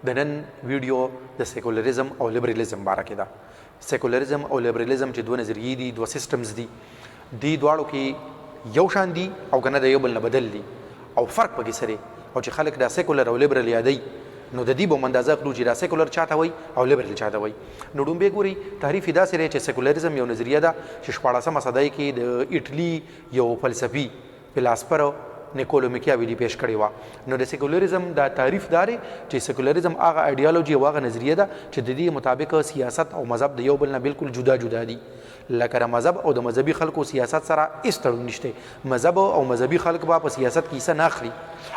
د نن ویډیو د سیکولریزم او لیبرلیزم باره کې ده. سیکولریزم او لیبرلیزم چې دوه نظریې دي، دوه سیستمز دي، دې دواړو کې یو شان دي او که نه د یو بل نه بدل دي او فرق پکې څه دی. او چې خلک دا سیکولر او لیبرل یادوي نو د دې به هم اندازه کړو چې دا سیکولر چاته وایي او لیبرل چاته وایي. نو ډومبې ګوري تعریف یې داسې دی چې سیکولریزم یو نظریه ده چې 14مه صدۍ کې د ایټلي یو فلسفي فلاسفر نیکولو میکیاویلي پیش کړې وه. نو د سیکولریزم دا تعریف دا دی چې سیکولریزم هغه ایډیالوژي او هغه نظریه ده چې د دې مطابق سیاست او مذهب د یو بل نه بالکل جدا جدا دي. لکه د مذهب او د مذهبي خلکو سیاست سره هېڅ تړون نشته. مذهب او مذهبي خلک به په سیاست کې حصه نه اخلي.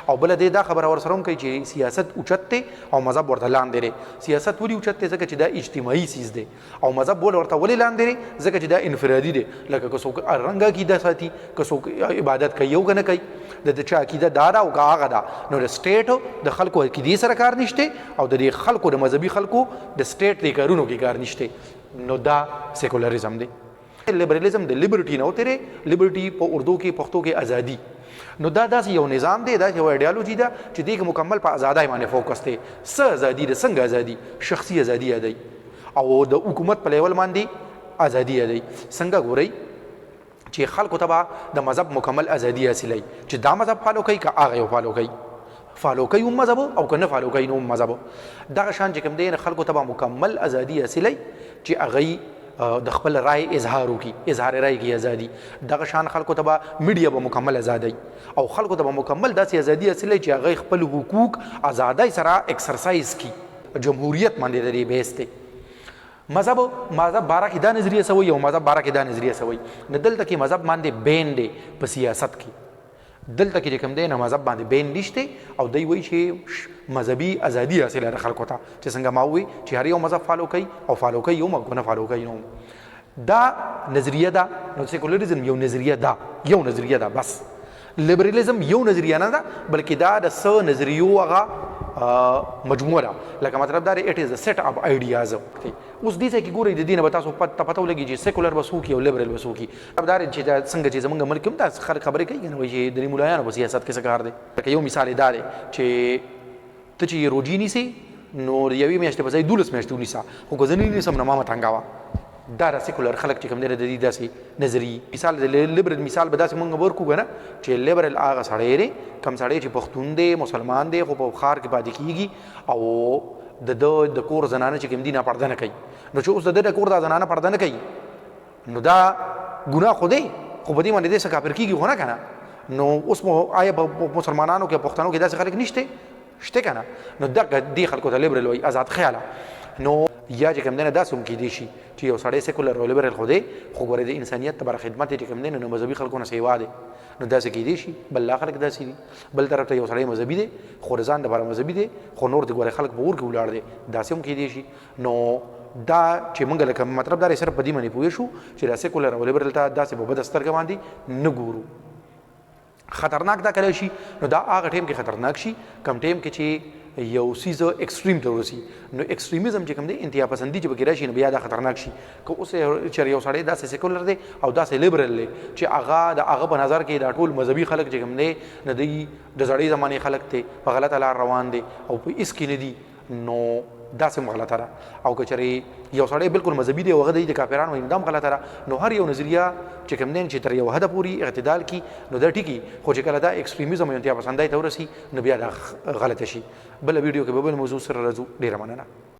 او بله دی دا خبره ورسره هم کوي چې سیاست اوچت دی او مذهب ورته لاندې دی. سیاست ولې اوچت دی؟ ځکه چې دا اجتماعي څیز دی. او مذهب ورته ولې لاندې دی؟ ځکه چې دا انفرادي دی. لکه که څوک رنګ عقیده ساتي، که څوک عبادت کوي او که نه کوي، د چا عقیده دا ده او که هغه ده. نو د سټیټ د خلکو عقیدې سره کار نشته او د دې خلکو د مذهبي خلکو د سټیټ د کارونو کې کار نشته. نو دا سیکولریزم دی. لیبرلیزم د لیبرټي نه وتره، لیبرټي په اردو کې پښتو کې ازادي. نو دا داسې یو نظام دی، دا یو ایډیالوژي ده چې دې کې مکمل په ازادۍ باندې فوکس دی. څه ازادي ده؟ څنګه ازادي؟ شخصي ازادي یادوي او د حکومت په لیول باندې ازادي یادوي. څنګه ګورئ چې خلکو ته به د مذهب مکمل ازادي حاصلوي چې دا مذهب فالو کوي که هغه یو فالو کوي. فالو کوي هم مذهب او که نه فالو کوي نو هم مذهب. دغه شان چې کوم دی خلکو ته به مکمل ازادي حاصلوي چې هغوی د خپل رای اظهار وکړي، اظهار رای کې ازادي. دغه شان خلکو ته به میډیا به مکمل ازادي او خلکو ته به مکمل داسې ازادي حاصلوي چې هغوی خپل حقوق ازادۍ سره اکسرسایز کړي. جمهوریت باندې د دې بحث دی. مذهب باره کې دا نظریه څه وایي او مذهب باره کې دا نظریه څه وایي. نو دلته کې مذهب باندې بین دی په سیاست کې. دلته کې چې کوم دی نه مذهب باندې بین نشته او دوی وایي چې مذهبي ازادي حاصله ده خلکو ته چې څنګه ما وایي چې هر یو مذهب فالو کوي او فالو کوي هم او نه فالو کوي نو دا نظریه ده. نو سیکولریزم یو نظریه ده، یو نظریه ده بس. لیبرلیزم یو نظریه نه ده بلکې دا د څه نظریو هغه مجموعه ده. لکه مطلب دا دی اټ از ا سیټ اپ آیډیاز. اوس دې ځای کې ګورئ د دې نه به تاسو پته ولګي چې سیکولر به څوک او لیبرل به څوک. دا چې څنګه چې زموږ ملک هم دا خبرې کوي که نه وایي چې د ملایانو په سیاست کې څه کار دی. لکه یو مثال یې دا دی چې ته چې روجي نیسې نو د یوې میاشتې په ځای 12 میاشتې ونیسه، خو که زه نه نیسم نو ما مه تنګوه. دا د سیکولر خلک چې کوم دی د دې داسې نظریې. مثال د لیبرل مثال به داسې موږ ورکو که نه چې لیبرل هغه سړی دی کوم سړی چې پښتون دی، مسلمان دی، خو په ښار کې پاتې کېږي او د کور زنانه چې کوم دي پرده نه کوي. نو چې اوس د د کور دا زنانه پرده نه کوي نو دا ګناه خو دی، خو په دې باندې دې څه کافر کېږي خو نه که نه. نو اوس آیا په مسلمانانو کې پښتنو کې داسې خلک نشته؟ شته که نه. نو دې خلکو ته لیبرل وایي، آزاد خیاله. نو یا چې کوم دی نه داسې هم کیدی شي چې یو سړی سیکولر او لیبرل خو دی خو ګورې د انسانیت لپاره خدمت یې چې کوم دی نو مذهبي خلکو نه سیوا دی. نو داسې کیدی شي. بل لا خلک داسې دي. بل طرف ته یو سړی مذهبي دی خو د ځان لپاره مذهبي دی خو نور د ګورې خلک په اور کې ولاړ دی، داسې هم کیدی شي. نو دا چې موږ لکه مطلب دا صرف په دې باندې پوه شو چې دا سیکولر او لیبرل ته داسې په بده سترګه باندې نه ګورو. خطرناک دا کلی شي نو دا هغه ټایم کې خطرناک شي کم ټایم کې چې یو سیز ایکسټریم ته ورسي. نو ایکسټریمیزم چې کوم دی انتها پسندي چې پکې راشي نو بیا دا خطرناک شي. که اوس چې یو سړی داسې سیکولر دی او داسې لیبرل دی چې هغه په نظر کې دا ټول مذهبي خلک چې کوم دی نه دی د زړې زمانې خلک دی په غلطه لار روان دی او په هېڅ کې نه دي نو داسې هم غلطه ده. او که چېرې یو سړی بالکل مذهبي دی او هغه د کافران وایي نو دا هم غلطه ده. نو هر یو نظریه چې کوم دی چې تر یو حده پورې اعتدال کي نو دا ټیکي، خو چې کله دا ایکسټریمیزم او انتها پسندۍ ته ورسي نو بیا دا غلطه شي. بله ویډیو کې به بل موضوع سره راځو. ډېره مننه.